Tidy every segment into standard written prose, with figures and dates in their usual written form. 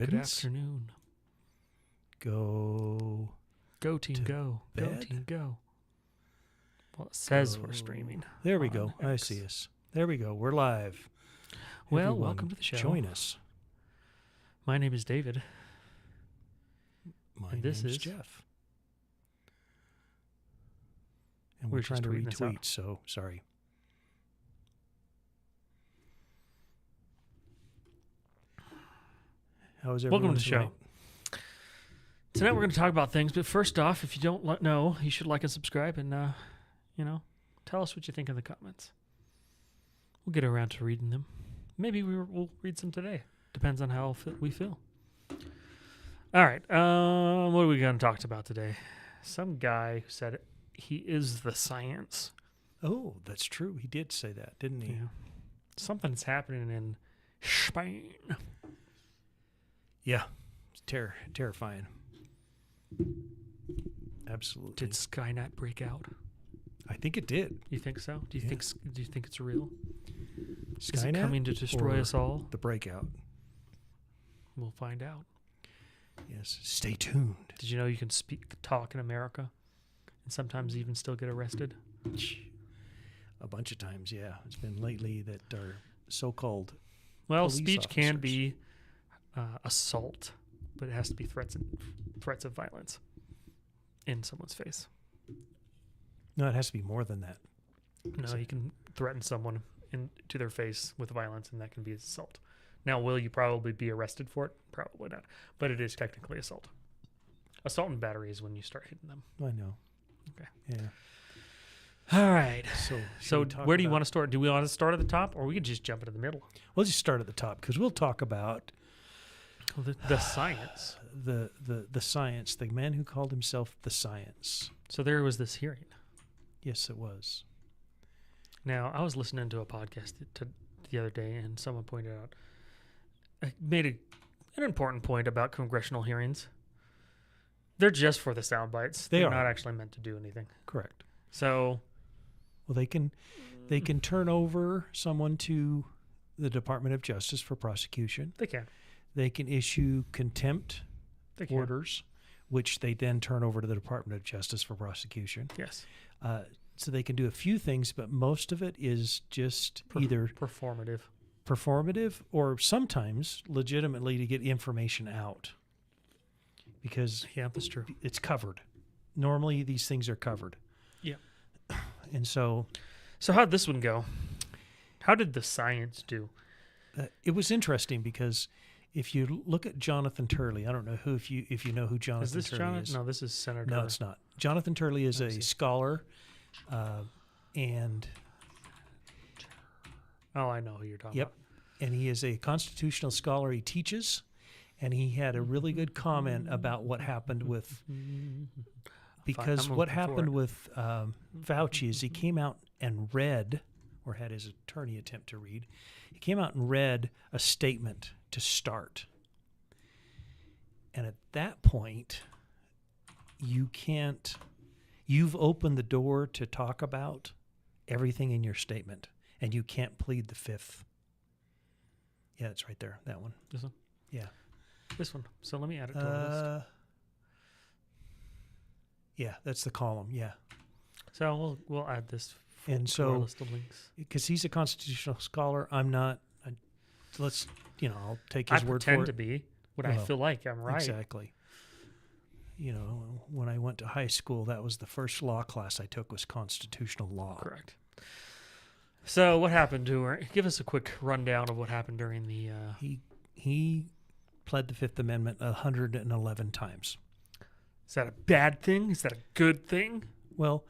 Good afternoon. Go team, go. bed? Go team, go. Well, it says we're streaming. There we go. on I X. see us. There we go. We're live. Well, Everyone, welcome to the show. Join us. My name is David. My And this name's is- Jeff. And We're we're trying just to tweeting this out. retweet, so sorry. How is everyone? Welcome to the show. Tonight we're going to talk about things, but first off, if you don't know, you should like and subscribe and, tell us what you think in the comments. We'll get around to reading them. Maybe we'll read some today. Depends on how we feel. All right. What are we going to talk about today? Some guy who said he is the science. Oh, that's true. He did say that, didn't he? Yeah. Something's happening in Spain. Yeah. It's terrifying. Absolutely. Did Skynet break out? I think it did. You think so? Do you Yeah. think it's real? Is it Skynet coming to destroy or us all? The breakout. We'll find out. Yes. Stay tuned. Did you know you can talk in America and sometimes even still get arrested? A bunch of times, yeah. It's been lately that our so-called Well, police speech can officers. be assault, but it has to be threats of violence in someone's face. No, it has to be more than that. No, you can threaten someone to their face with violence, and that can be assault. Now, will you probably be arrested for it? Probably not, but it is technically assault. Assault and battery is when you start hitting them. I know. Okay. Yeah. All right. So So where do you want to start? Do we want to start at the top, or we could just jump into the middle? We'll just start at the top because we'll talk about The science. the science, the man who called himself the science. So there was this hearing. Yes, it was. Now, I was listening to a podcast the other day, and someone pointed out, made an important point about congressional hearings. They're just for the sound bites. They They're are. not actually meant to do anything. Correct. So, Well, they can turn over someone to the Department of Justice for prosecution. they can. They can issue contempt They can. orders, which they then turn over to the Department of Justice for prosecution. Yes. So they can do a few things, but most of it is just either Performative. performative or sometimes legitimately to get information out because Yeah, that's true. it's covered. Normally, these things are covered. Yeah. And so So how'd this one go? How did the science do? it was interesting because if you look at Jonathan Turley, I don't know who if you know who Jonathan Is this Turley Jonathan? is. No, this is Senator. No, it's not. Jonathan Turley is I a see. scholar, and Oh, I know who you're talking Yep. about. and he is a constitutional scholar. He teaches, and he had a really good comment about what happened with because I'm what looking for happened it. with Fauci is he came out and read, or had his attorney attempt to read, he came out and read a statement to start. And at that point, you've opened the door to talk about everything in your statement, and you can't plead the fifth. Yeah, it's right there, that one. This one? Yeah. This one. So let me add it to our list. Yeah, that's the column, yeah. So we'll add this And to our so, list of links. because he's a constitutional scholar, I'm not. I'll take I his word for pretend it. to be what I Well, feel like I'm right. Exactly. When I went to high school, that was the first law class I took was constitutional law. Correct. So what happened to her? Give us a quick rundown of what happened during the. He pled the Fifth Amendment 111 times. Is that a bad thing? Is that a good thing? Well,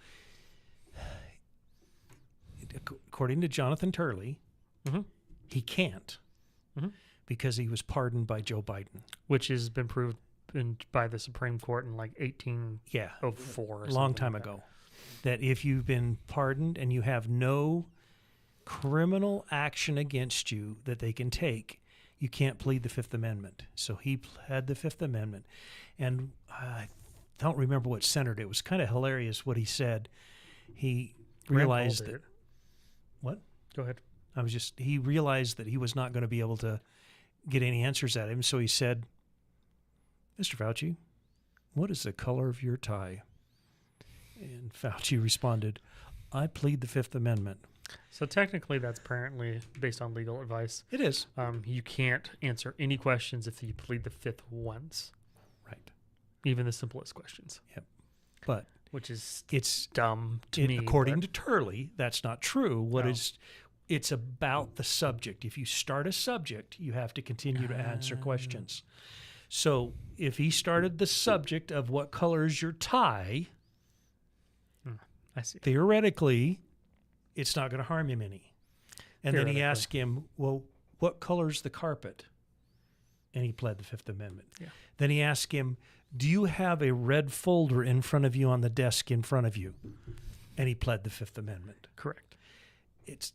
according to Jonathan Turley, Mhm. he can't Mhm. because he was pardoned by Joe Biden. Which has been proved by the Supreme Court in like 1804. Yeah, Or a long something time like that. ago. That if you've been pardoned and you have no criminal action against you that they can take, you can't plead the Fifth Amendment. So he pled the Fifth Amendment. And I don't remember what centered it. It was kind of hilarious what he said. He realized Rand Paul that. did it. What? Go ahead. He realized that he was not going to be able to get any answers at him. So he said, Mr. Fauci, what is the color of your tie? And Fauci responded, I plead the Fifth Amendment. So technically, that's apparently based on legal advice. It is. You can't answer any questions if you plead the fifth once, Right. even the simplest questions. Yep. But which is it's dumb to me. According to Turley, that's not true. No. It's about the subject. If you start a subject, you have to continue to answer questions. So if he started the subject of what color is your tie, I see. theoretically, it's not going to harm him any. And then he Theoretically. asked him, well, what color's the carpet? And he pled the Fifth Amendment. Yeah. Then he asked him, do you have a red folder in front of you on the desk in front of you? And he pled the Fifth Amendment. Correct. It's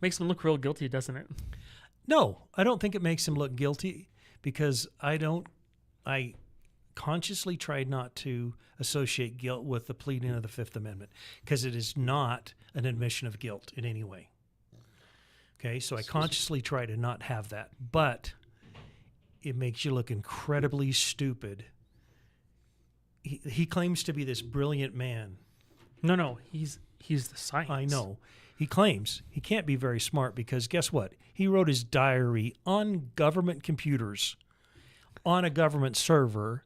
Makes him look real guilty, doesn't it? no, I don't think it makes him look guilty because I consciously tried not to associate guilt with the pleading of the Fifth Amendment because it is not an admission of guilt in any way. Okay, so I consciously try to not have that, but it makes you look incredibly stupid. He claims to be this brilliant man. No, he's the science. I know. He claims he can't be very smart because guess what? He wrote his diary on government computers, on a government server.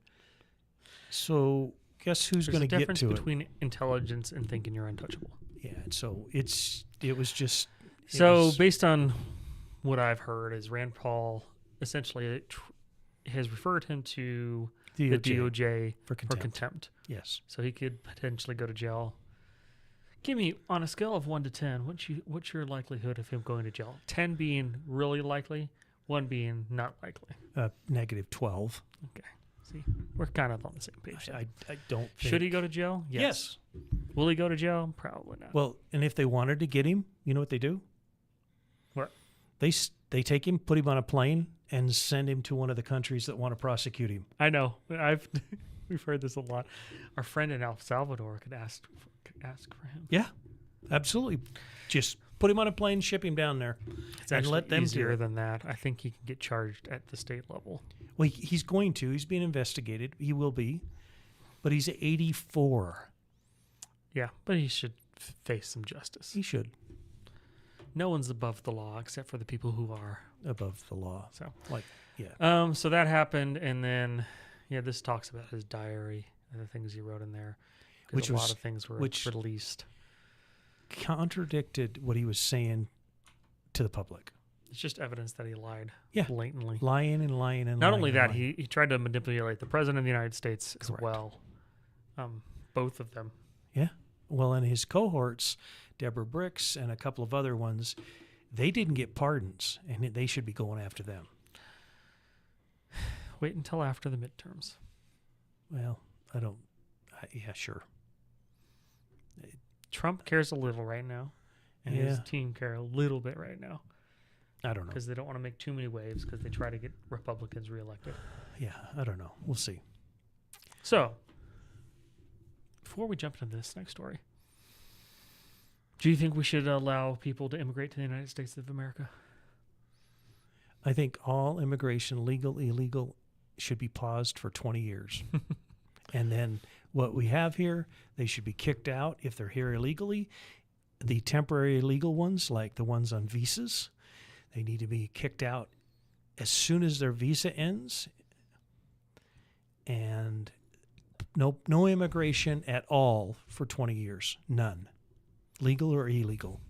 So guess who's going to get to it? There's a difference between intelligence and thinking you're untouchable. Yeah, and so it was just. So based on what I've heard, is Rand Paul essentially has referred him to the DOJ for for contempt. contempt. Yes. So he could potentially go to jail. Give me, on a scale of 1 to 10, what's your likelihood of him going to jail? 10 being really likely, 1 being not likely. -12. Okay. See, we're kind of on the same page. I don't think. Should he go to jail? Yes. Will he go to jail? Probably not. Well, and if they wanted to get him, you know what they do? What? They take him, put him on a plane, and send him to one of the countries that want to prosecute him. I know. We've heard this a lot. Our friend in El Salvador could ask for him. Yeah, absolutely. Just put him on a plane, ship him down there, It's and actually let them do easier it. than that. I think he can get charged at the state level. Well, he's going to. He's being investigated. He will be. But he's 84. Yeah, but he should face some justice. He should. No one's above the law except for the people who are. Above the law. So, yeah. So that happened, and then, this talks about his diary and the things he wrote in there. 'Cause Which a was- lot of things were which- released. Contradicted what he was saying to the public. It's just evidence that he lied Yeah. blatantly. Lying and lying and Not lying only and that, lying. he tried to manipulate the president of the United States as Correct. well. Both of them. Yeah. Well, and his cohorts, Deborah Bricks and a couple of other ones, they didn't get pardons, and they should be going after them. Wait until after the midterms. Well, yeah, sure. Trump cares a little right now, and his Yeah. team care a little bit right now I don't know. because they don't want to make too many waves because they try to get Republicans reelected. Yeah, I don't know. We'll see. So, before we jump into this next story, do you think we should allow people to immigrate to the United States of America? I think all immigration, legal, illegal, should be paused for 20 years. And then what we have here, they should be kicked out if they're here illegally. The temporary illegal ones, like the ones on visas, they need to be kicked out as soon as their visa ends. And no immigration at all for 20 years. None. Legal or illegal.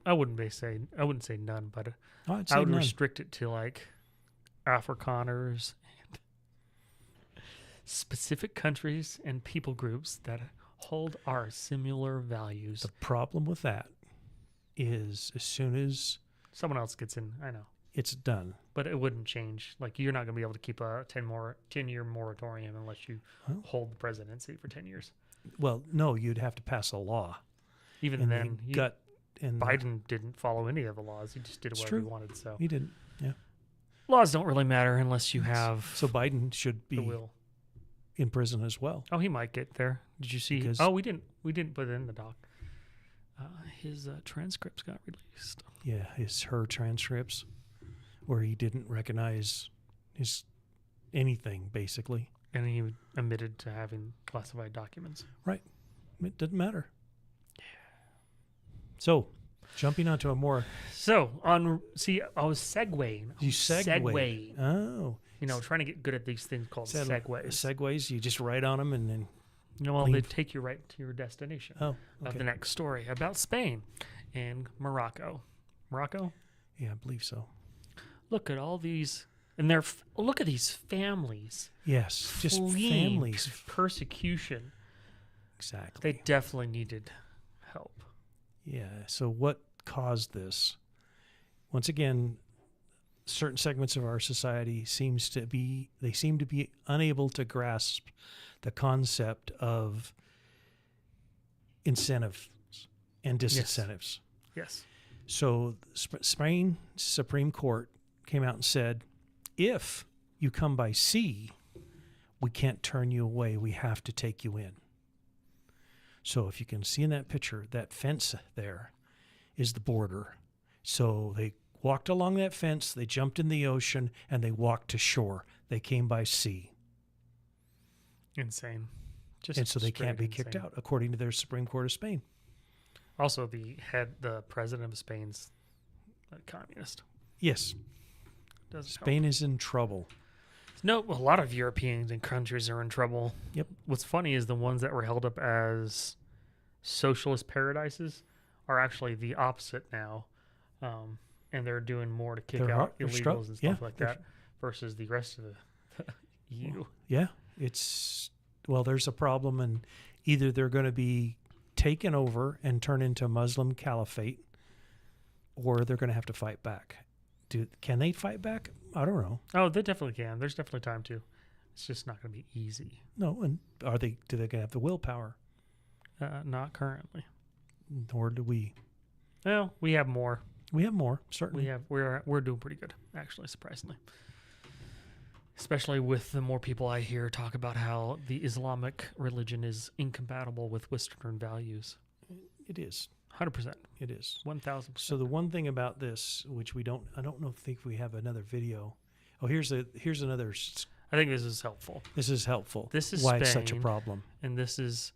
I wouldn't say none, but I'd say I would none. restrict it to like Afrikaners and specific countries and people groups that hold our similar values. The problem with that is as soon as Someone else gets in, I know, it's done. but it wouldn't change. Like you're not going to be able to keep a 10-year moratorium unless you Well- hold the presidency for 10 years. Well, no, you'd have to pass a law. Even And then, Biden didn't follow any of the laws. He just did It's whatever he true. wanted. So He didn't. Yeah. laws don't really matter unless you have So Biden should the be will. in prison as well. Oh, he might get there. Did you see? Because- Oh, we didn't put it in the doc. His transcripts got released. Yeah, her transcripts where he didn't recognize his anything, basically. And he admitted to having classified documents. Right. It doesn't matter. So, jumping onto a more... So, I was segueing. You segueing. Oh. Trying to get good at these things called segues. Segues, you just write on them and then... They take you right to your destination of the next story about Spain and Morocco. Morocco? Yeah, I believe so. Look at all these... And look at these families. Yes, just families. Persecution. Exactly. They definitely needed help. Yeah. So what caused this? Once again, certain segments of our society seem to be unable to grasp the concept of incentives and disincentives. Yes. So Spain Supreme Court came out and said, if you come by sea, we can't turn you away. We have to take you in. So if you can see in that picture, that fence there is the border. So they walked along that fence, they jumped in the ocean, and they walked to shore. They came by sea. Insane. And so they can't be kicked out, according to their Supreme Court of Spain. Also, the president of Spain's a communist. Yes. Spain is in trouble. No, a lot of Europeans and countries are in trouble. Yep. What's funny is the ones that were held up as socialist paradises are actually the opposite now. And they're doing more to kick out illegals and stuff like that versus the rest of the EU. Yeah. There's a problem, and either they're going to be taken over and turn into a Muslim caliphate, or they're going to have to fight back. Can they fight back? I don't know. Oh, they definitely can. There's definitely time to. It's just not going to be easy. No, and do they have the willpower? Not currently. Nor do we. Well, we have more. We have more, certainly. We're doing pretty good, actually, surprisingly. Especially with the more people I hear talk about how the Islamic religion is incompatible with Western values. It is. 100%. It is. 1,000%. So the one thing about this, which I don't think we have another video. Oh, here's another. I think this is helpful. This is helpful. This is why Spain, it's such a problem. And this is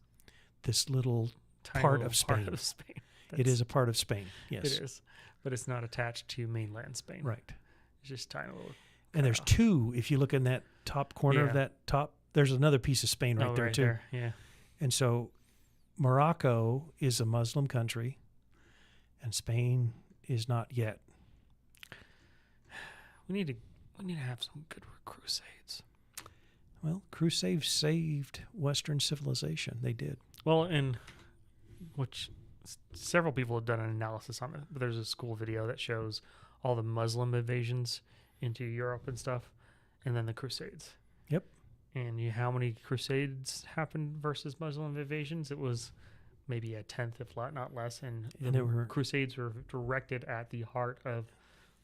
this little part of Spain. It is a part of Spain. Yes, it is, but it's not attached to mainland Spain. Right. It's just tiny little. And there's two. If you look in that top corner of that top, there's another piece of Spain right there too. There. Yeah. And so Morocco is a Muslim country, and Spain is not yet. We need to have some good crusades. Well, crusades saved Western civilization. They did. Well, in which several people have done an analysis on it. But there's a school video that shows all the Muslim invasions into Europe and stuff, and then the crusades. Yep. And how many crusades happened versus Muslim invasions? It was maybe a tenth, if not less. And the crusades were directed at the heart of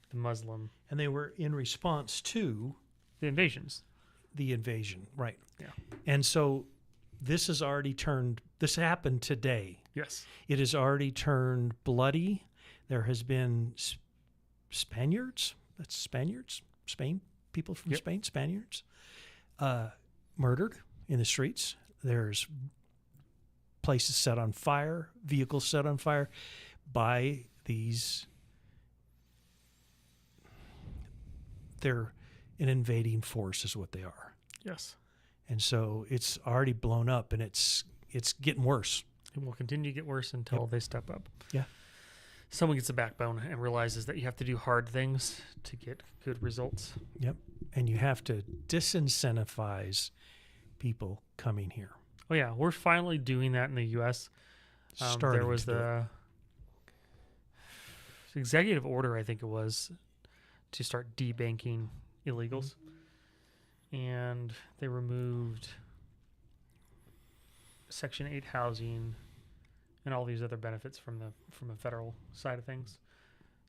the Muslim. And they were in response to the invasions. The invasion, right. Yeah. And so this has already turned, this happened today. Yes. It has already turned bloody. There has been Spaniards, Spain, people from Spain, Spaniards, murdered in the streets. There's places set on fire, vehicles set on fire by these. They're an invading force is what they are. Yes. And so it's already blown up, and it's getting worse. It will continue to get worse until they step up. Yeah. Someone gets a backbone and realizes that you have to do hard things to get good results. Yep. And you have to disincentivize people coming here. Oh, yeah. We're finally doing that in the U.S. There was the executive order, I think it was, to start debanking illegals. And they removed Section 8 housing and all these other benefits from a federal side of things.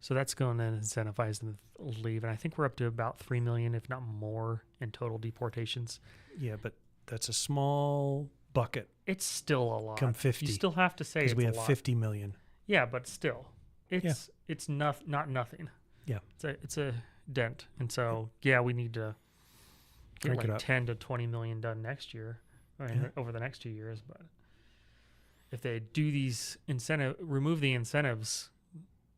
So that's going to incentivize them to leave. And I think we're up to about 3 million, if not more, in total deportations. Yeah, but that's a small bucket. It's still a lot. Come 50. You still have to say it's we have a lot. 50 million. Yeah, but still. It's not nothing. Yeah. It's a dent. And so, we need to get Crank it like up. 10 to 20 million done next year, or over the next 2 years. But if they do these remove the incentives,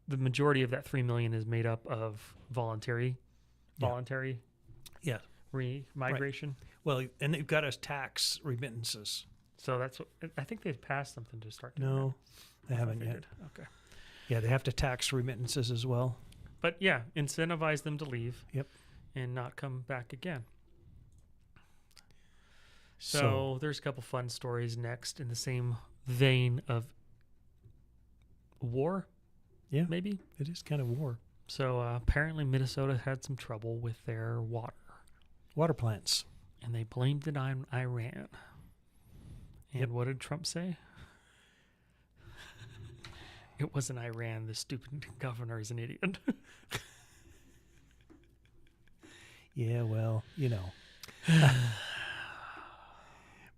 the majority of that 3 million is made up of voluntary Yeah. migration. Well, and they've got us tax remittances. So that's what I think they've passed something to start doing. No, they that. haven't yet. Figured. Okay. Yeah, they have to tax remittances as well. But yeah, incentivize them to leave. Yep. And not come back again. So there's a couple fun stories next in the same vein of war. Yeah. Maybe. It is kind of war. So apparently Minnesota had some trouble with their Water plants. and they blamed it on Iran. And Yep. what did Trump say? It wasn't Iran. The stupid governor is an idiot. Yeah, well,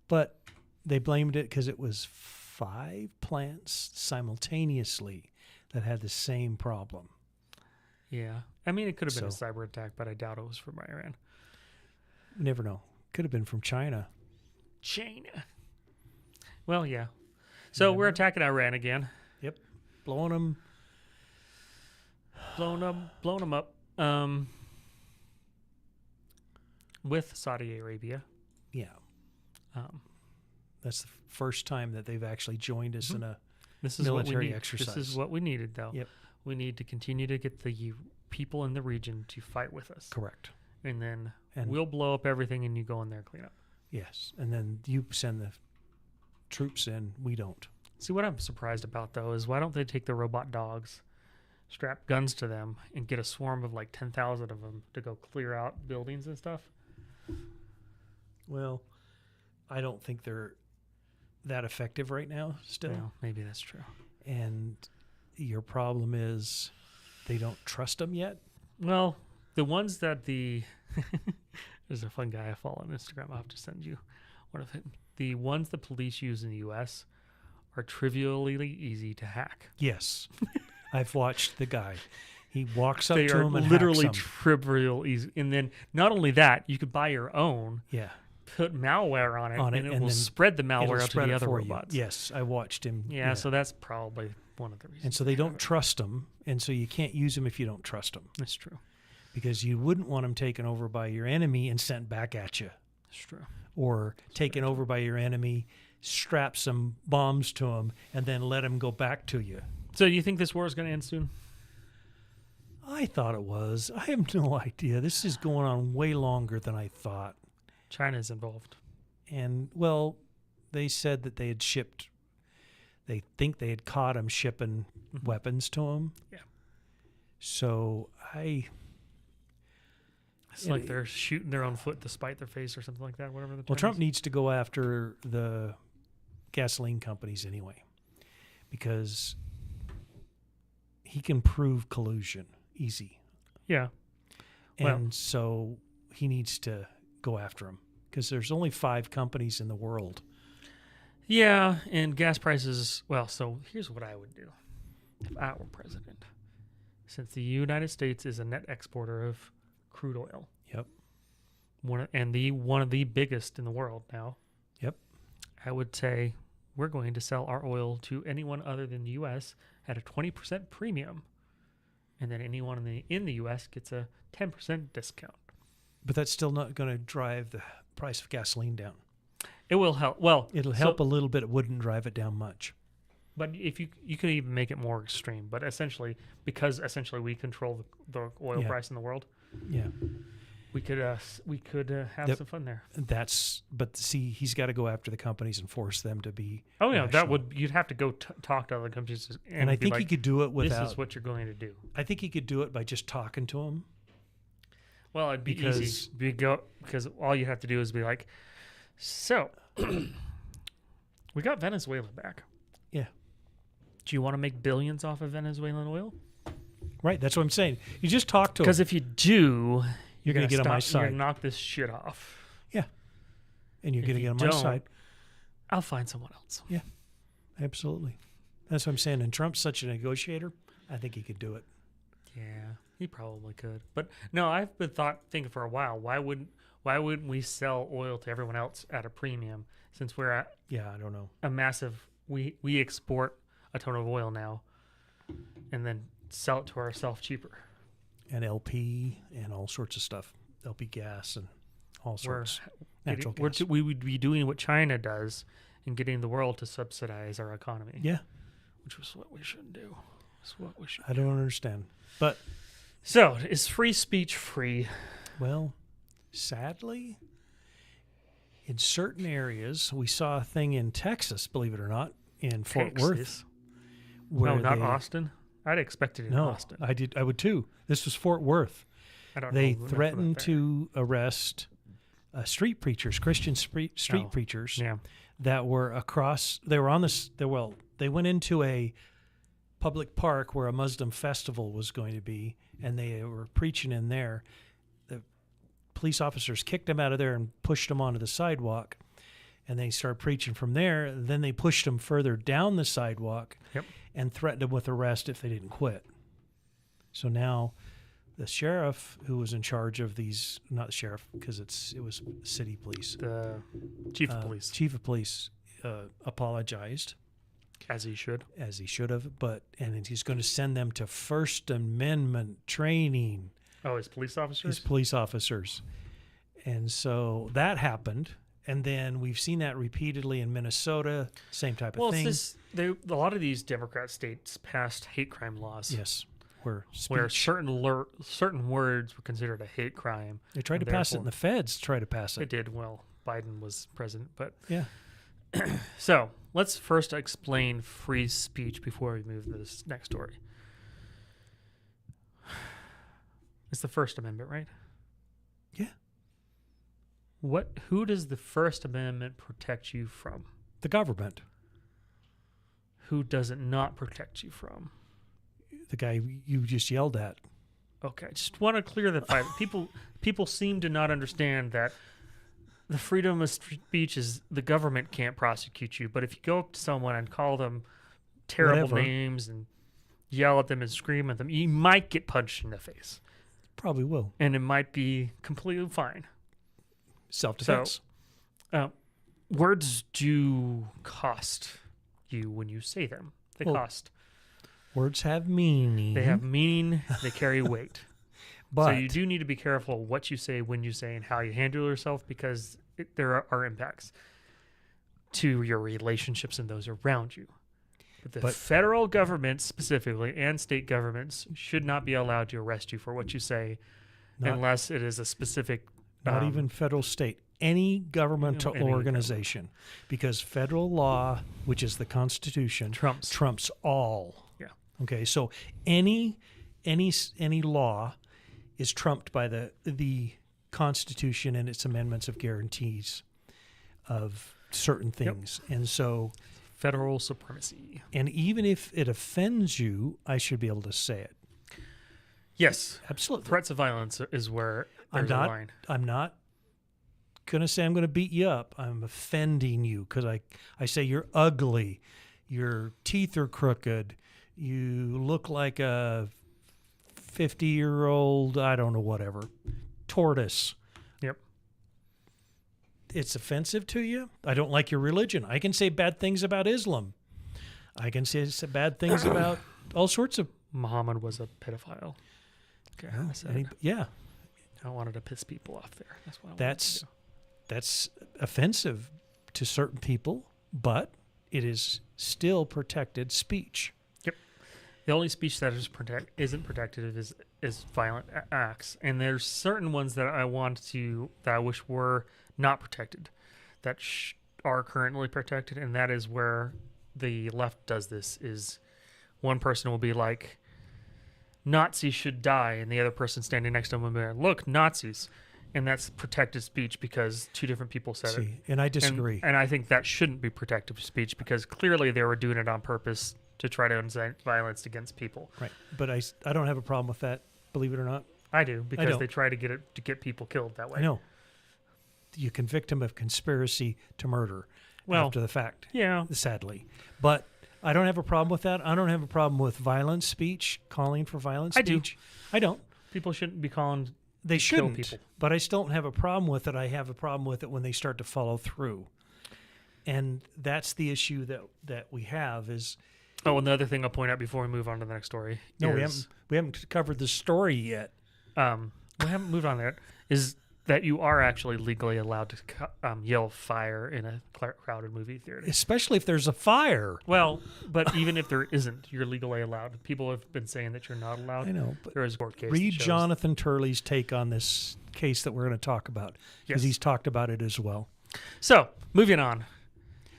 But they blamed it because it was 5 plants simultaneously that had the same problem. Yeah. I mean, it could have been So- a cyber attack, but I doubt it was from Iran. You never know. Could have been from China. China. Well, yeah. So we're attacking Iran again. Blowing them. Blown them up. With Saudi Arabia. Yeah. Um, That's the first time that they've actually joined us in a this is what we military need. exercise. This is what we needed, though. Yep. We need to continue to get the people in the region to fight with us. Correct. And then And we'll blow up everything and you go in there and clean up. yes. And then you send the troops in. We don't. See, what I'm surprised about, though, is why don't they take the robot dogs, strap guns to them, and get a swarm of like 10,000 of them to go clear out buildings and stuff? Well, I don't think they're that effective right now still. Well, maybe that's true. And your problem is they don't trust them yet. Well, the ones that there's a fun guy I follow on Instagram. I'll have to send you one of them. The ones the police use in the U.S. are trivially easy to hack. Yes. I've watched the guy. He walks up They to are him and literally hacks him. trivial easy. And then not only that, you could buy your own, Yeah. put malware on it, and it will then spread the it'll malware out to spread the it other for you. robots. Yes, I watched him. Yeah, so that's probably one of the reasons. And so they don't trust them, and so you can't use them if you don't trust them, That's true. because you wouldn't want them taken over by your enemy and sent back at you, That's true. or taken over by your enemy, strap some bombs to them, and then let them go back to you. So you think this war is going to end soon? I thought it was. I have no idea. This is going on way longer than I thought. China's involved. And, well, they said that they had shipped, they think they had caught them shipping weapons to them. Yeah. So It's like they're shooting their own foot to spite their face or something like that, whatever the term well, Trump is. needs to go after the gasoline companies anyway, because he can prove collusion easy. Yeah. And Well- so he needs to go after them, because there's only 5 companies in the world. Yeah, and gas prices, well, so here's what I would do if I were president. Since the United States is a net exporter of crude oil. Yep. One of the biggest in the world now. Yep. I would say we're going to sell our oil to anyone other than the U.S. at a 20% premium. And then anyone in the U.S. gets a 10% discount. But that's still not going to drive the price of gasoline down. It will help. Well, It'll help a little bit. It wouldn't drive it down much. But if you could even make it more extreme. But essentially, because we control the oil Yeah. price in the world, Yeah. we could have Yep. some fun there. But see, he's got to go after the companies and force them to be. Oh yeah, rational. you'd have to go talk to other companies And I be think like, he could do it without. This is what you're going to do. I think he could do it by just talking to them. Well, it'd be easy because all you have to do is be like, so we got Venezuela back. Yeah. Do you want to make billions off of Venezuelan oil? Right. That's what I'm saying. You just talk to Because them, if you do, you're going to get on my You're side. gonna knock this shit off. And you're if going to you get on my don't, side. I'll find someone else. Absolutely. That's what I'm saying. And Trump's such a negotiator. I think he could do it. Yeah, he probably could. But no, I've been thinking for a while. Why Why wouldn't we sell oil to everyone else at a premium since we're at Yeah, I don't know. a massive, we export a ton of oil now and then sell it to ourselves cheaper. And LP and all sorts of stuff. LP gas and all sorts. Natural gas. We would be doing what China does and getting the world to subsidize our economy. Yeah. Which was what we should do. That's what we should I don't understand. But, So, is free speech free? well, sadly, in certain areas, we saw a thing in Texas, believe it or not, in Fort Worth. Texas. Where No, not they- Austin. I'd expect it in No, Austin. I would too. This was Fort Worth. I don't They know enough threatened about that. to arrest street preachers, Christian street Oh, preachers Yeah. that were across. They were on this. They went into a public park where a Muslim festival was going to be, and they were preaching in there. The police officers kicked them out of there and pushed them onto the sidewalk, and they started preaching from there. Then they pushed them further down the sidewalk Yep. and threatened them with arrest if they didn't quit. So now the sheriff who was in charge of these, not the sheriff because it was city police, The chief of police, chief of police apologized, as he should. as he should have, and he's going to send them to First Amendment training, Oh, his police officers? his police officers. And so that happened. And then we've seen that repeatedly in Minnesota, same type of thing. A lot of these Democrat states passed hate crime laws. Yes, where certain words were considered a hate crime. they tried to pass it, and the feds tried to pass They it. did. Well, Biden was president, but Yeah. So let's first explain free speech before we move to this next story. It's the First Amendment, right? Yeah. Who does the First Amendment protect you from? The government, Who does it not protect you from? the guy you just yelled at. Okay, I just want to clear that by people seem to not understand that the freedom of speech is the government can't prosecute you, but if you go up to someone and call them terrible Whatever. names and yell at them and scream at them, you might get punched in the face, Probably will. and it might be completely fine. Self-defense. Words do cost you when you say them. They Well, cost. Words have meaning. They have meaning. They carry weight. but So you do need to be careful what you say, when you say, and how you handle yourself, because there are impacts to your relationships and those around you. But the But- federal government specifically and state governments should not be allowed to arrest you for what you say not, unless it is a specific. not even federal, state, any governmental Any organization, because federal law, which is the Constitution, trumps. all. Yeah. Okay, so any law is trumped by the Constitution and its amendments of guarantees of certain things. And so, Federal supremacy. and even if it offends you, I should be able to say it. Yes. Absolutely. Threats of violence is where there's a line. I'm not going to say I'm going to beat you up. I'm offending you because I say you're ugly, your teeth are crooked, you look like a 50-year-old, I don't know, whatever, tortoise. Yep. It's offensive to you. I don't like your religion. I can say bad things about Islam. I can say bad things about all sorts of. Muhammad was a pedophile. Okay, I said it. Yeah, I wanted to piss people off there. That's what I wanted to do. that's offensive to certain people, but it is still protected speech. The only speech that isn't protected is violent acts, and there's certain ones that I wish were not protected, that are currently protected, and that is where the left does this. Is one person will be like, Nazis should die, and the other person standing next to them will be like, look, Nazis, and that's protected speech because two different people said it. And I disagree. And I think that shouldn't be protective speech because clearly they were doing it on purpose to try to incite violence against people. Right. But I don't have a problem with that, believe it or not. I do, because don't. they try to get people killed that way. I know. You convict him of conspiracy to murder after the fact, Yeah. sadly. But I don't have a problem with that. I don't have a problem with violent speech, calling for violent I do. speech. I don't. People shouldn't be calling They kill shouldn't. people. But I still don't have a problem with it. I have a problem with it when they start to follow through. And that's the issue that we have is... Oh, and the other thing I'll point out before we move on to the next story No, is... we haven't covered the story yet. We haven't moved on there. Is that you are actually legally allowed to yell fire in a crowded movie theater. Especially if there's a fire. Well, but even if there isn't, you're legally allowed. People have been saying that you're not allowed. I know, but there is a court case. read that shows- Jonathan Turley's take on this case that we're going to talk about, because Yes. he's talked about it as well. So, moving on.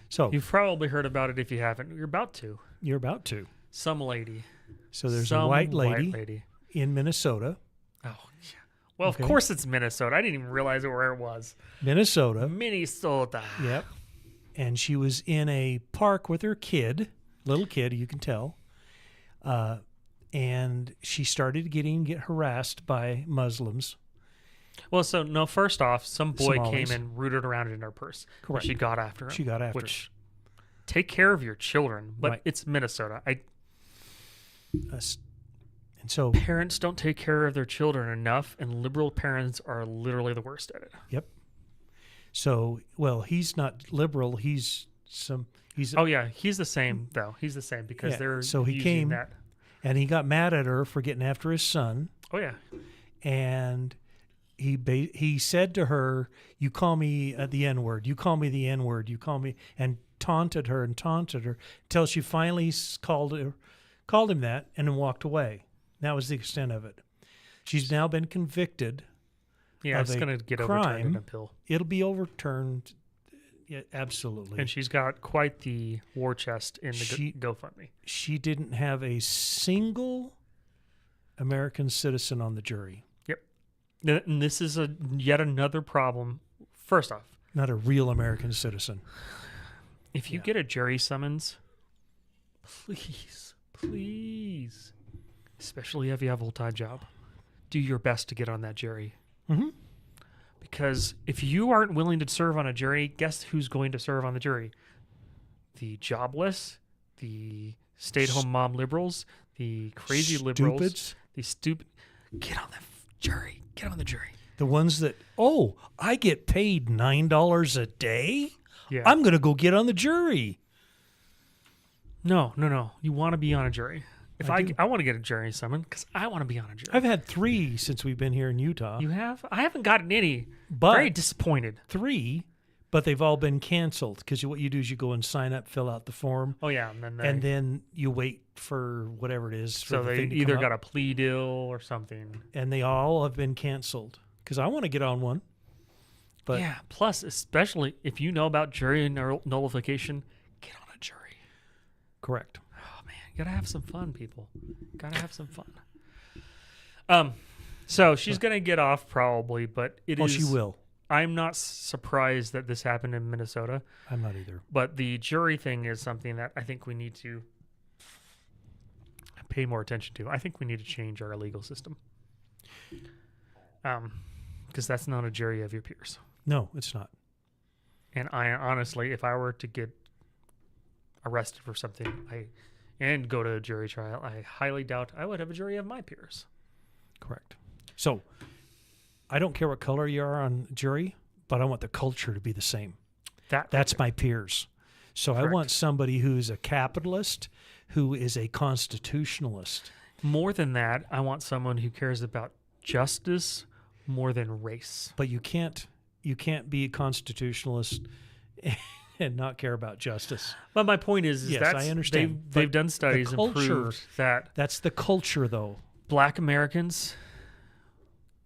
So You've probably heard about it if you haven't. You're about to. you're about to. Some lady. So there's Some a white lady in Minnesota. Oh, yeah. Well, Okay. of course it's Minnesota. I didn't even realize where it was. Minnesota. Minnesota. Yep. And she was in a park with her kid, little kid, you can tell. And she started get harassed by Muslims. Well, so, no, first off, some boy Somalis. came and rooted around in her purse. Correct. She got after him. She got after Which, take care of your children. But Right. it's Minnesota. And so, Parents don't take care of their children enough, and liberal parents are literally the worst at it. well, he's not liberal. He's Oh, yeah. He's the same, though. He's the same because Yeah, they're so he using came- that. and he got mad at her for getting after his son. Oh, yeah. And he said to her, "You call me the N-word. You call me the N-word. You call me," and taunted her until she finally called him that and then walked away. That was the extent of it. She's now been convicted. Yeah, Of it's a going to get overturned in crime. a pill. It'll be overturned. Yeah, absolutely. And she's got quite the war chest in the GoFundMe. She didn't have a single American citizen on the jury. And this is yet another problem. First off, Not a real American citizen. if you Yeah. get a jury summons, please, especially if you have a full-time job, do your best to get on that jury. Mm-hmm. Because if you aren't willing to serve on a jury, guess who's going to serve on the jury? The jobless, the stay-at-home mom liberals, the crazy liberals, Stupids. the stupid. Get on the jury. Get on the jury. The ones that, I get paid $9 a day? Yeah. I'm going to go get on the jury. No. You want to be on a jury. If I do. I want to get a jury summon because I want to be on a jury. I've had 3 since we've been here in Utah. You have? I haven't gotten any. But Very disappointed. 3, but they've all been canceled because what you do is you go and sign up, fill out the form, Oh yeah, and then you wait for whatever it is. For so the they thing to either come got up, a plea deal or something. and they all have been canceled because I want to get on one. But yeah. Plus, especially if you know about jury nullification, get on a jury. correct. Oh man, you gotta have some fun, people. Gotta have some fun. So she's gonna get off probably, but She will. I'm not surprised that this happened in Minnesota, I'm not either. but the jury thing is something that I think we need to pay more attention to. I think we need to change our legal system. Because that's not a jury of your peers. No, it's not. And I honestly, if I were to get arrested for something and go to a jury trial, I highly doubt I would have a jury of my peers. Correct. So, I don't care what color you are on jury, but I want the culture to be the same. That's my peers. So Correct. I want somebody who's a capitalist, who is a constitutionalist. More than that, I want someone who cares about justice more than race. But you can't be a constitutionalist and not care about justice. But my point is Yes, that's, I understand. They've But done studies and culture- proved that That's the culture, though. Black Americans,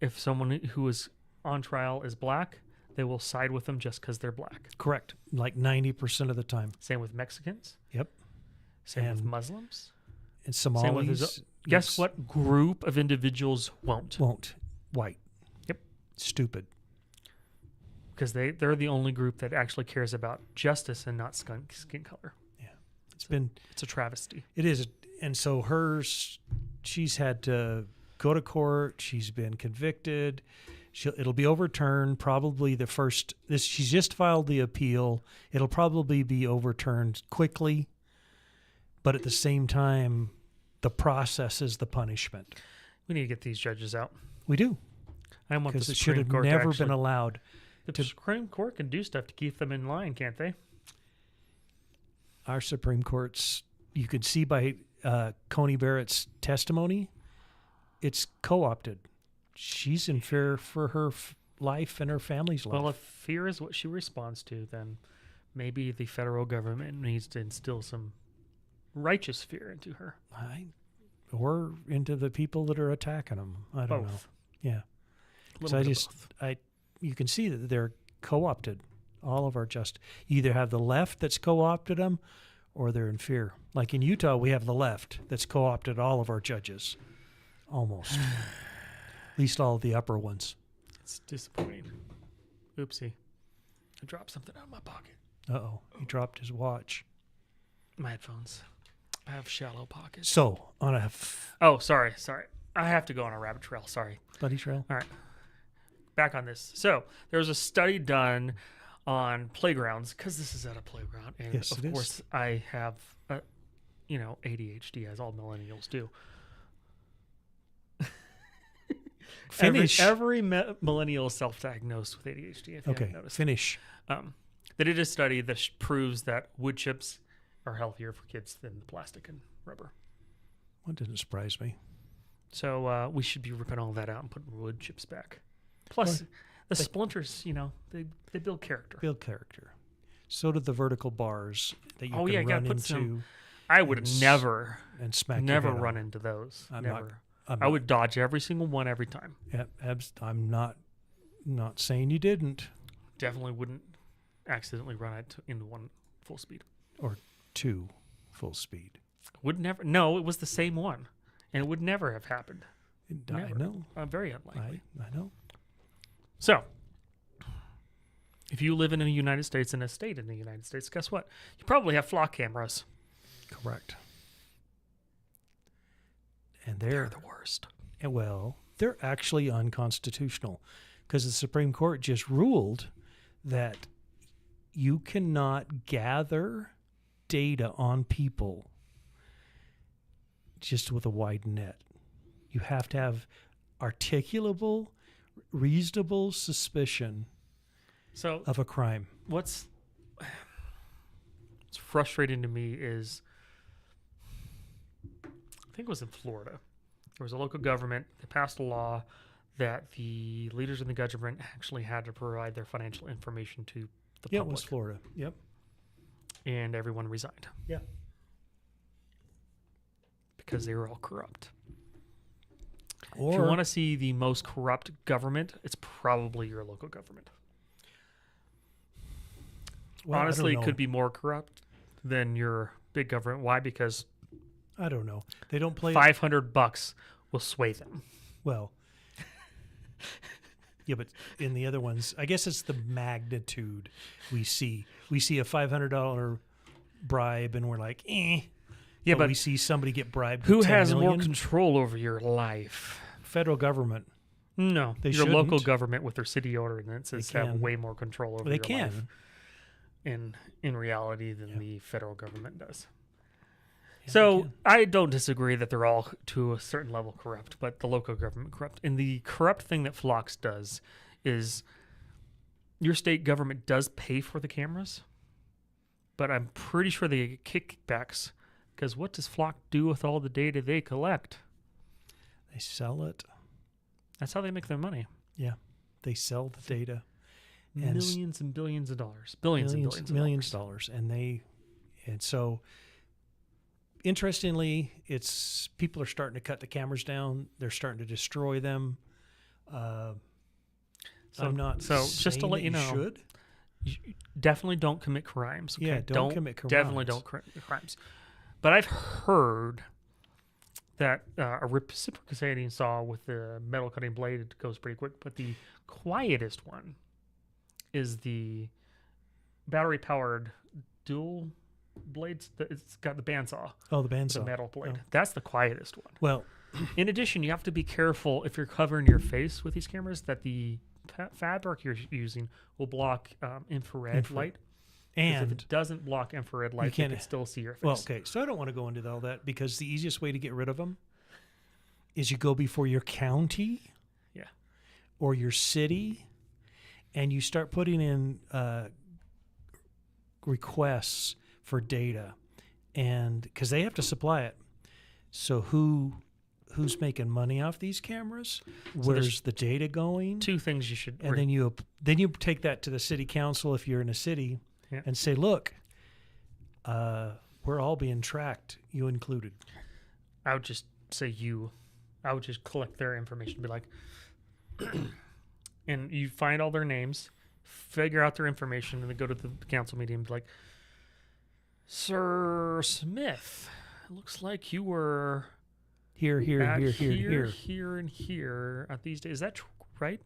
if someone who is on trial is black, they will side with them just because they're black. Correct. Like 90% of the time. Same with Mexicans. Yep. Same with And Muslims. And Same with Somalis. Guess what group of individuals won't? Won't. White. Yep. Stupid. Because they're the only group that actually cares about justice and not skin color. It's a travesty. It is. And so she's had to go to court. She's been convicted. It'll be overturned. Probably she's just filed the appeal. It'll probably be overturned quickly. But at the same time, the process is the punishment. We need to get these judges out. We do. I want the because it should Supreme have Court to never actually- been allowed. The Supreme Court can do stuff to keep them in line, can't they? Our Supreme Court's, you could see by Coney Barrett's testimony, it's co-opted. She's in fear for her life and her family's life. Well, if fear is what she responds to, then maybe the federal government needs to instill some righteous fear into her. Or into the people that are attacking them. I don't know. Both. Yeah. A So little bit of both. you can see that they're co-opted. All of our you either have the left that's co-opted them, or they're in fear. Like in Utah, we have the left that's co-opted all of our judges, almost. At least all of the upper ones. It's disappointing. Oopsie. I dropped something out of my pocket. Uh-oh, he dropped his watch. My headphones. I have shallow pockets. So on a Oh, sorry. I have to go on a rabbit trail. Sorry. buddy trail. All right. Back on this. So there was a study done on playgrounds, because this is at a playground, and Yes, of it is. course I have, ADHD, as all millennials do. Finish. Every millennial is self-diagnosed with ADHD. If you Okay, haven't noticed. finish. They did a study that proves that wood chips are healthier for kids than the plastic and rubber. Well, didn't surprise me. So we should be ripping all that out and putting wood chips back. Plus, the splinters, they build character. Build character. So did the vertical bars that you Oh, can yeah, you gotta run put into some- I would never and smack. never your head run on. into those. I'm Never. I'm I would dodge every single one every time. I'm not saying you didn't. Definitely wouldn't accidentally run it into one full speed. Or 2 full speed. Would never. No, it was the same one, and it would never have happened. I Never. know. Very unlikely. I know. So, if you live in the United States, in a state in the United States, guess what? You probably have flock cameras. Correct. And They're the worst. they're actually unconstitutional because the Supreme Court just ruled that you cannot gather data on people just with a wide net. You have to have articulable, reasonable suspicion So, of a crime. what's frustrating to me is, I think it was in Florida. There was a local government that passed a law that the leaders in the government actually had to provide their financial information to the Yeah, it public, was Florida. Yep. and everyone resigned Yeah. because they were all corrupt. Or If you want to see the most corrupt government, it's probably your local government. well, Honestly, I it don't know. could be more corrupt than your big government. Why? Because I don't know. They don't play $500 will sway them. well. Yeah, but in the other ones, I guess it's the magnitude we see. We see a $500 bribe, and we're like, eh. Yeah, but we see somebody get bribed. who with 10 has more million. control over your life? Federal government. No, They your local shouldn't. government with their city ordinances They have can. way more control over They your can. life in reality than the federal government does. Yeah, they So can. I don't disagree that they're all to a certain level corrupt, but the local government corrupt. And the corrupt thing that Phlox does is your state government does pay for the cameras, but I'm pretty sure they get kickbacks, because what does Flock do with all the data they collect? They sell it. That's how they make their money. Yeah, they sell the data. And Millions and billions of dollars. Billions and billions of millions of dollars. dollars, and so interestingly, it's people are starting to cut the cameras down. They're starting to destroy them. I'm not so just to saying let that you know, should. You definitely don't commit crimes. Okay? Yeah, don't commit Definitely crimes. don't commit crimes. But I've heard that a reciprocating saw with the metal cutting blade, it goes pretty quick. But the quietest one is the battery powered dual blades. It's got the bandsaw, Oh, the the bandsaw. metal blade. Oh. That's the quietest one. Well, In addition, you have to be careful if you're covering your face with these cameras that the fabric you're using will block infrared light. 'Cause if and it doesn't block infrared light, you can't- can still see your face. well, okay. So I don't want to go into all that because the easiest way to get rid of them is you go before your county. Yeah. or your city, and you start putting in requests for data, and because they have to supply it, so who's making money off these cameras? Where's the data going? Two things you should. And then you take that to the city council if you're in a city, Yeah. and say, look, we're all being tracked, you included. I would just say I would just collect their information, be like, and you find all their names, figure out their information, and then go to the council meeting and be like, Sir Smith, it looks like you were Here, and here. here at these days. Is that right?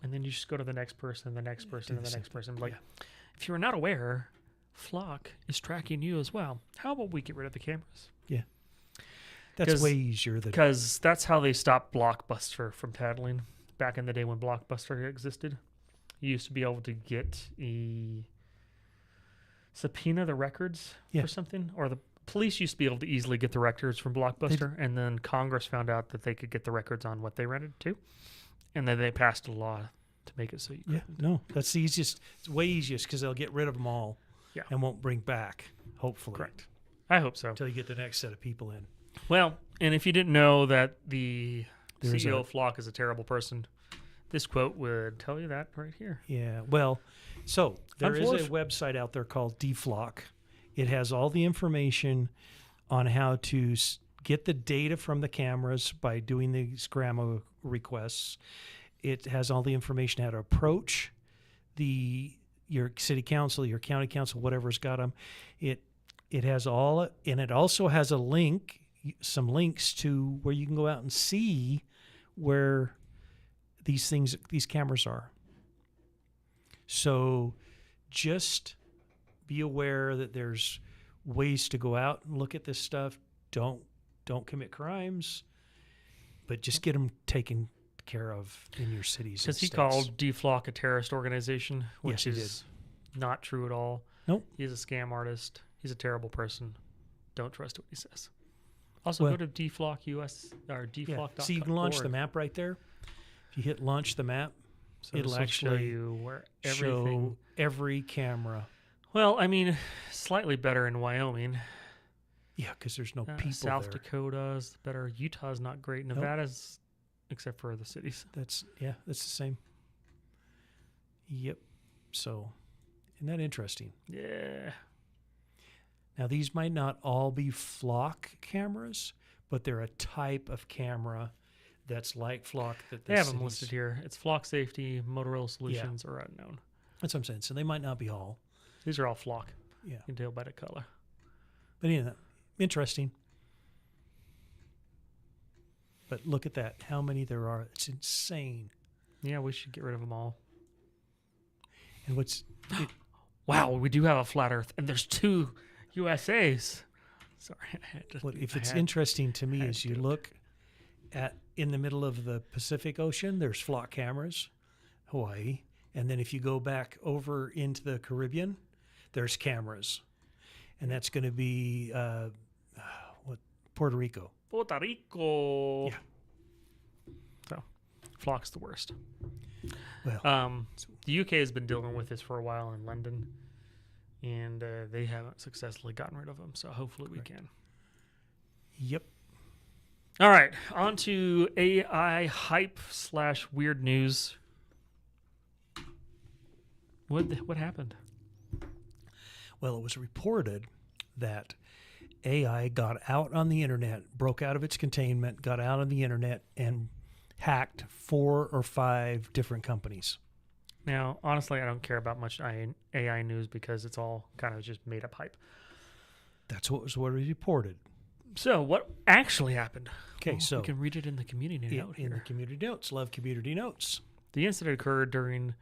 And then you just go to the next person, the next person, and the next person. Like, if you were not aware, Flock is tracking you as well. How about we get rid of the cameras? Yeah. That's way easier than... Because that's how they stopped Blockbuster from tattling. Back in the day when Blockbuster existed, you used to be able to get subpoena the records for something, or the police used to be able to easily get the records from Blockbuster, and then Congress found out that they could get the records on what they rented too, and then they passed a law to make it so you couldn't. No, that's the easiest. It's way easiest because they'll get rid of them all and won't bring back, hopefully. Correct. I hope so. Until you get the next set of people in. Well, and if you didn't know that the CEO of Flock is a terrible person, this quote would tell you that right here. Yeah, well, so there is a website out there called Deflock. It has all the information on how to get the data from the cameras by doing these grandma requests. It has all the information how to approach your city council, your county council, whatever's got them. It has all, and it also has some links to where you can go out and see where these cameras are. So just be aware that there's ways to go out and look at this stuff. Don't commit crimes, but just get them taken care of in your cities. Because he called Deflock a terrorist organization, which yes, is not true at all. Nope. He's a scam artist. He's a terrible person. Don't trust what he says. Also, go to Deflock US or Deflock.com. So you can launch the map right there. If you hit launch the map, so it'll actually show you where show every camera. Well, I mean, slightly better in Wyoming. Yeah, because there's no people South there. Dakota's better. Utah's not great. Nevada's, except for the cities. That's the same. Yep. So, isn't that interesting? Yeah. Now, these might not all be Flock cameras, but they're a type of camera that's like Flock. They have them listed here. It's Flock Safety, Motorola Solutions, or Unknown. That's what I'm saying. So they might not be all. These are all Flock. Yeah. You can tell by the color. But yeah, interesting. But look at that. How many there are. It's insane. Yeah, we should get rid of them all. And wow, we do have a flat Earth, and there's 2 USAs. Sorry, it's interesting to me is you look at in the middle of the Pacific Ocean, there's Flock cameras, Hawaii, and then if you go back over into the Caribbean, there's cameras, and that's going to be Puerto Rico. Puerto Rico. Yeah. So, Flock's the worst. Well, the UK has been dealing with this for a while in London, and they haven't successfully gotten rid of them. So hopefully we can. Yep. All right, on to AI hype / weird news. What happened? Well, it was reported that AI got out on the internet, broke out of its containment, got out on the internet, and hacked 4 or 5 different companies. Now, honestly, I don't care about much AI news because it's all kind of just made up hype. That's what was reported. So, what actually happened? Okay, so you can read it in the community note here. In the community notes, love community notes. The incident occurred during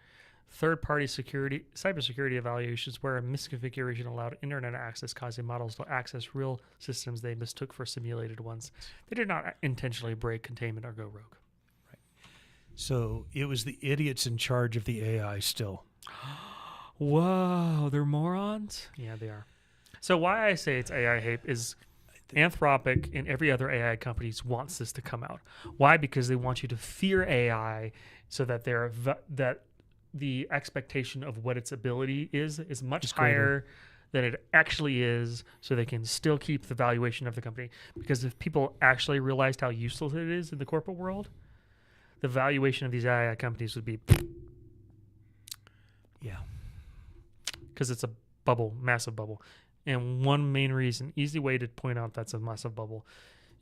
third-party cybersecurity evaluations where a misconfiguration allowed internet access, causing models to access real systems they mistook for simulated ones. They did not intentionally break containment or go rogue. Right. So it was the idiots in charge of the AI still. Whoa, they're morons? Yeah, they are. So why I say it's AI hype is Anthropic and every other AI company wants this to come out. Why? Because they want you to fear AI so that that the expectation of what its ability is much It's greater. higher than it actually is, so they can still keep the valuation of the company. Because if people actually realized how useless it is in the corporate world, the valuation of these AI companies would be, Yeah. because it's a bubble, massive bubble. And one main reason, easy way to point out that's a massive bubble,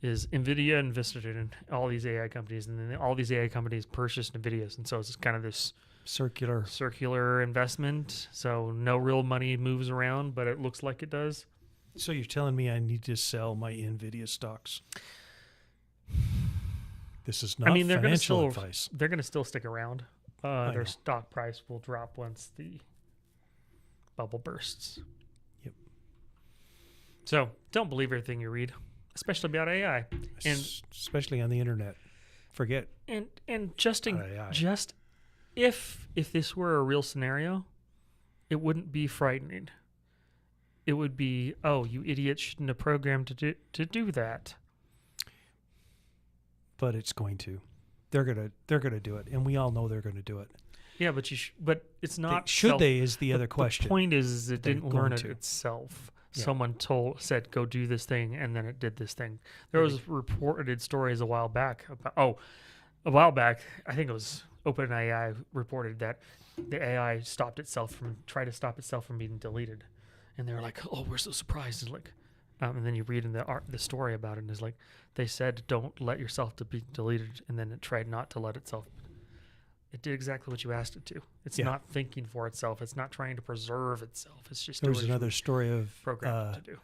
is NVIDIA invested in all these AI companies, and then all these AI companies purchased NVIDIA's. And so it's kind of this circular investment. So no real money moves around, but it looks like it does. So you're telling me I need to sell my NVIDIA stocks? This is not they're financial advice. They're going to still stick around. I Their know. stock price will drop once the bubble bursts. Yep. So don't believe everything you read, especially about AI. Especially on the internet. Forget And just AI. if this were a real scenario, it wouldn't be frightening. It would be, oh, you idiot shouldn't have programmed to do that. But it's going to. They're gonna do it, and we all know they're going to do it. Yeah, but but it's not. Should they is the other question. The point is it They're didn't learn going it to. itself. Yeah. Someone said go do this thing, and then it did this thing. There was reported stories a while back about I think it was OpenAI reported that the AI tried to stop itself from being deleted, and they were like, oh, we're so surprised. It's like, and then you read in the story about it, and it's like they said don't let yourself to be deleted, and then it tried not to let itself. It did exactly what you asked it to. It's not thinking for itself. It's not trying to preserve itself. It's just There was another story of programmed to do.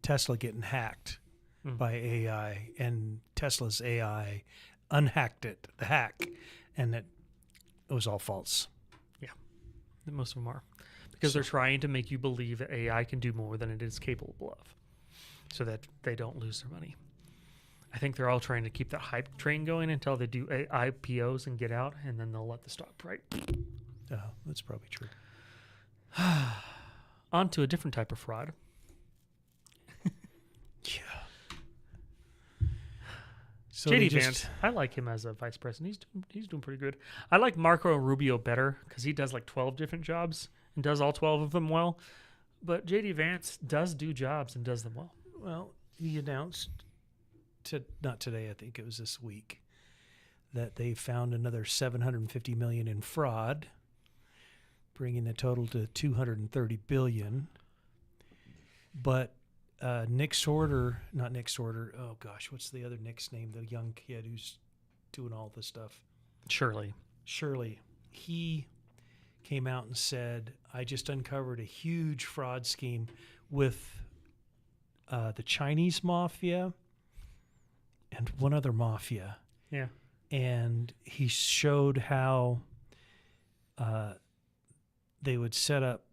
Tesla getting hacked by AI, and Tesla's AI unhacked the hack, and it was all false. Yeah, most of them are. Because they're trying to make you believe that AI can do more than it is capable of, so that they don't lose their money. I think they're all trying to keep that hype train going until they do IPOs and get out, and then they'll let the stock price. Oh, that's probably true. On to a different type of fraud. Yeah. So JD Vance, I like him as a vice president. He's doing pretty good. I like Marco Rubio better because he does like 12 different jobs and does all 12 of them well. But JD Vance does do jobs and does them well. Well, he announced not today, I think it was this week, that they found another $750 million in fraud, bringing the total to $230 billion. But Nick Sorter, not Nick Sorter. Oh gosh, what's the other Nick's name? The young kid who's doing all this stuff. Shirley. He came out and said, I just uncovered a huge fraud scheme with the Chinese mafia and one other mafia. Yeah. And he showed how they would set up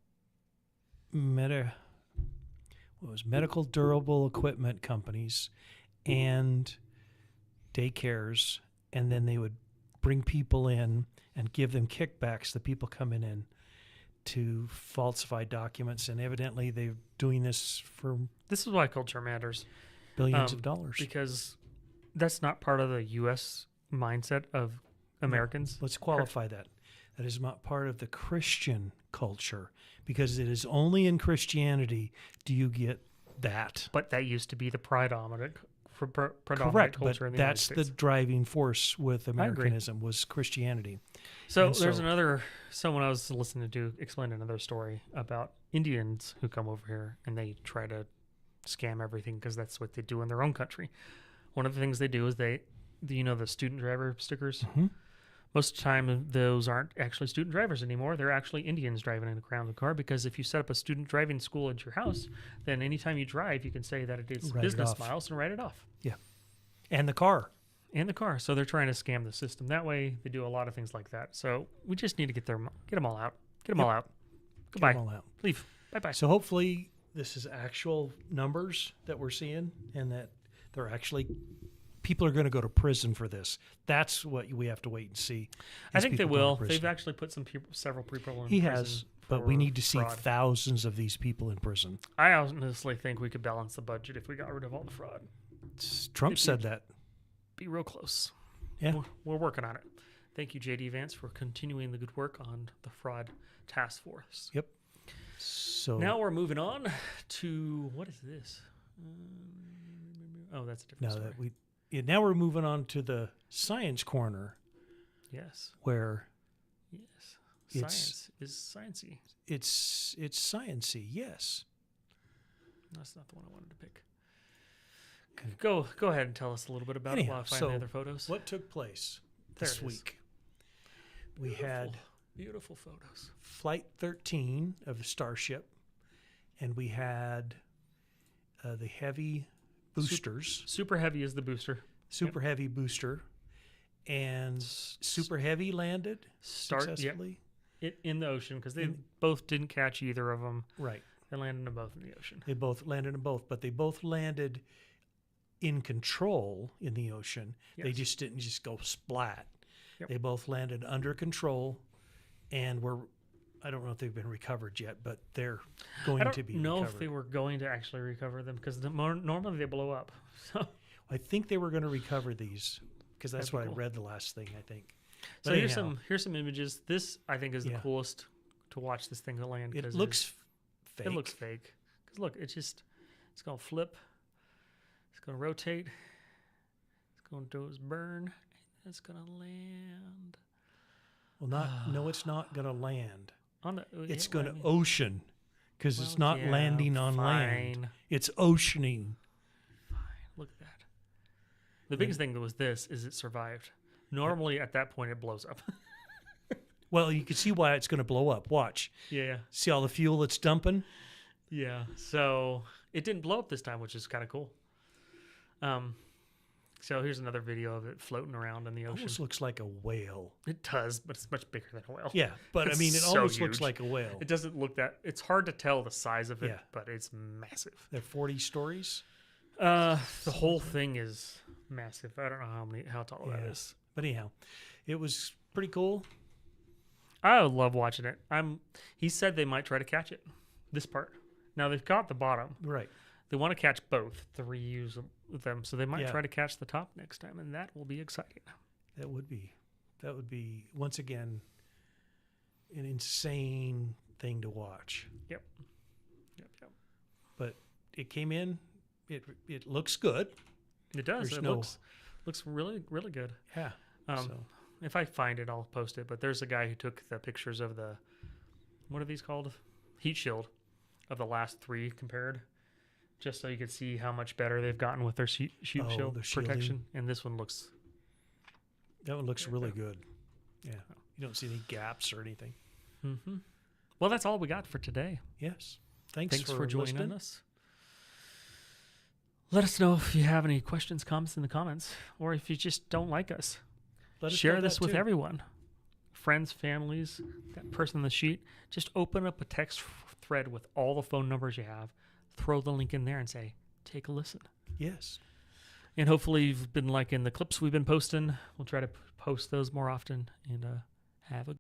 medical durable equipment companies and daycares, and then they would bring people in and give them kickbacks. The people coming in to falsify documents, and evidently they're doing this for This is why culture matters. billions of dollars. Because that's not part of the U.S. mindset of Americans. Let's qualify that. That is not part of the Christian culture, because it is only in Christianity do you get that. But that used to be the predominant Correct, culture but in the that's United the States. driving force with agree. Americanism was Christianity. So And there's someone I was listening to explain another story about Indians who come over here and they try to scam everything because that's what they do in their own country. One of the things they do is the student driver stickers. Mhm. Most of the time, those aren't actually student drivers anymore. They're actually Indians driving around the car, because if you set up a student driving school at your house, then anytime you drive, you can say that it is Write it business off. miles and write it off. Yeah. And the car. And the car. So they're trying to scam the system. That way, they do a lot of things like that. So we just need to get them all out. Get them all out. Goodbye. Get 'em all out. Leave. Bye-bye. So hopefully this is actual numbers that we're seeing, and that they're actually people are going to go to prison for this. That's what we have to wait and see. I is think they people going to will. prison. They've actually put several people in He prison. has, but we for need to see fraud. thousands of these people in prison. I honestly think we could balance the budget if we got rid of all the fraud. Trump If said you- that. Be real close. Yeah. We're working on it. Thank you, JD Vance, for continuing the good work on the fraud task force. Yep. So Now we're moving on to what is this? Oh, that's a different now story. now we're moving on to the science corner Yes. where Yes. It's- Science is sciencey. it's sciency. Yes. That's not the one I wanted to pick. Go ahead and tell us a little bit about it Anyhow, while I find so the other photos. What took place There this it is. week? We had beautiful photos. Flight 13 of the Starship, and we had the heavy boosters, Super Heavy is the booster. super heavy booster, and super heavy landed successfully. In the ocean because they In- both didn't catch either of them. Right. They landed them both in the ocean. They both landed in both, but they both landed in control in the ocean. They Yes. just didn't just go splat. Yep. They both landed under control, and I don't know if they've been recovered yet, but they're going I to don't be know recovered. if they were going to actually recover them because normally they blow up. So, I think they were going to recover these because that's That'd be what cool. I read the last thing, I think. so But here's anyhow, some images. This I think is the Yeah. coolest to watch this thing land. It 'cause looks fake. It looks fake. Because look, it's going to flip. It's going to rotate. It's going to do its burn. And it's going to land. Well, no, it's not going to land. On the, It's yeah, going well, to I mean- ocean because it's well, not yeah, landing on land. fine. It's oceaning. Look at that. The biggest thing that was this is it survived. Normally at that point it blows up. Well, you can see why it's going to blow up. Watch. Yeah. See all the fuel it's dumping? Yeah. So it didn't blow up this time, which is kind of cool. So here's another video of it floating around in the ocean. Almost looks like a whale. It does, but it's much bigger than a whale. Yeah, but I It's mean, it so almost looks huge. like a whale. It doesn't look that. It's hard to tell the size of it, Yeah. but it's massive. They're 40 stories. The whole thing is massive. I don't know how tall that Yeah. is. But anyhow, it was pretty cool. I would love watching it. He said they might try to catch it. This part. Now they've got the bottom. Right. They want to catch both to reuse them, so they might Yeah. try to catch the top next time, and that will be exciting. That would be once again an insane thing to watch. Yep. But it came in. It looks good. It does. There's It no- looks really really good. Yeah. So If I find it, I'll post it. But there's a guy who took the pictures of what are these called? Heat shield of the last three compared, just so you could see how much better they've gotten with their shoot shield the shielding. protection. And this one looks. that one looks Right really there. good. Yeah. You don't see any gaps or anything. Mm-hmm. Well, that's all we got for today. Yes. Thanks for joining listening. us. Let us know if you have any questions, comments in the comments, or if you just don't like us. Let us Share know this that with too. everyone. Friends, families, that person on the sheet. Just open up a text thread with all the phone numbers you have. Throw the link in there and say, take a listen. Yes. And hopefully you've been liking the clips we've been posting. We'll try to post those more often. And have a